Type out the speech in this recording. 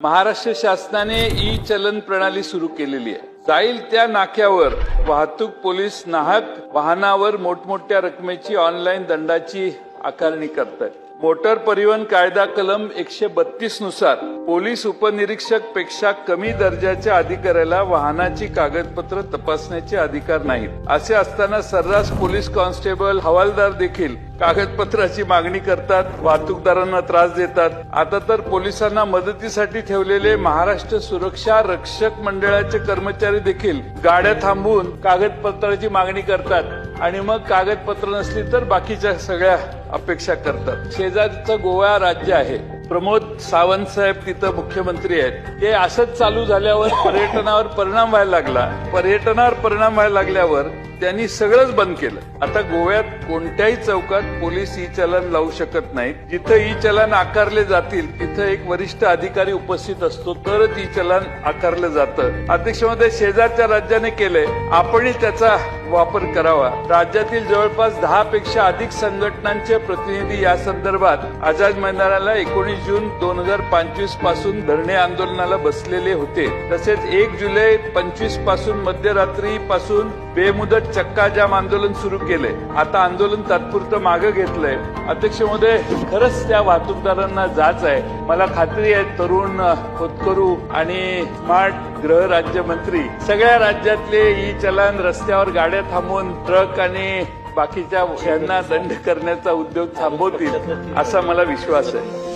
महाराष्ट्र शासनाने ई चलन प्रणाली सुरू केलेली आहे। जाईल त्या नाक्यावर वाहतूक पोलीस नाहक वाहनावर मोठमोठ्या रकमेची ऑनलाईन दंडाची आकारणी करतात। मोटर परिवहन कायदा कलम 132 नुसार पोलीस उपनिरीक्षक पेक्षा कमी दर्जाच्या अधिकाऱ्याला वाहनाची कागदपत्र तपासण्याचे अधिकार नाहीत। असे असताना सर्रास पोलीस कॉन्स्टेबल हवालदार देखील कागदपत्राची मागणी करतात, वाहतूकदारांना त्रास देतात। आता तर पोलिसांना मदतीसाठी ठेवलेले महाराष्ट्र सुरक्षा रक्षक मंडळाचे कर्मचारी देखील गाड्या थांबवून कागदपत्राची मागणी करतात आणि मग कागदपत्र नसली तर बाकीच्या सगळ्या अपेक्षा करतात। शेजारचं गोवा राज्य आहे, प्रमोद सावंत साहेब तिथं मुख्यमंत्री आहेत। ते असंच चालू झाल्यावर पर्यटनावर परिणाम व्हायला लागल्यावर त्यांनी सगळंच बंद केलं। आता गोव्यात कोणत्याही चौकात पोलीस ई चलन लावू शकत नाहीत। जिथं ई चलन आकारले जातील तिथं एक वरिष्ठ अधिकारी उपस्थित असतो तरच ई चलन आकारलं जातं। अध्यक्ष महोदय, शेजारच्या राज्याने केलंय, आपणही त्याचा वापर करावा। राज्यातील जवळपास 10 पेक्षा अधिक संघटनांचे प्रतिनिधी या संदर्भात आझाद मैदानाला 19 जून 2025 पासून धरणे आंदोलनाला बसलेले होते। तसेच 1 जुलै 25 पासून मध्यरात्री पासून बेमुदत चक्का जाम आंदोलन सुरू केले। आता आंदोलन तात्पुरतं मागे घेतलंय। अध्यक्ष महोदय, खरंच त्या वाहतूकदारांना जाच आहे। मला खात्री आहे तरुण होतकरू आणि स्मार्ट गृह राज्यमंत्री सगळ्या राज्यातले ई चलन रस्त्यावर गाड्या थांबवून ट्रक आणि बाकीच्या यांना दंड करण्याचा उद्योग थांबवतील असा मला विश्वास आहे।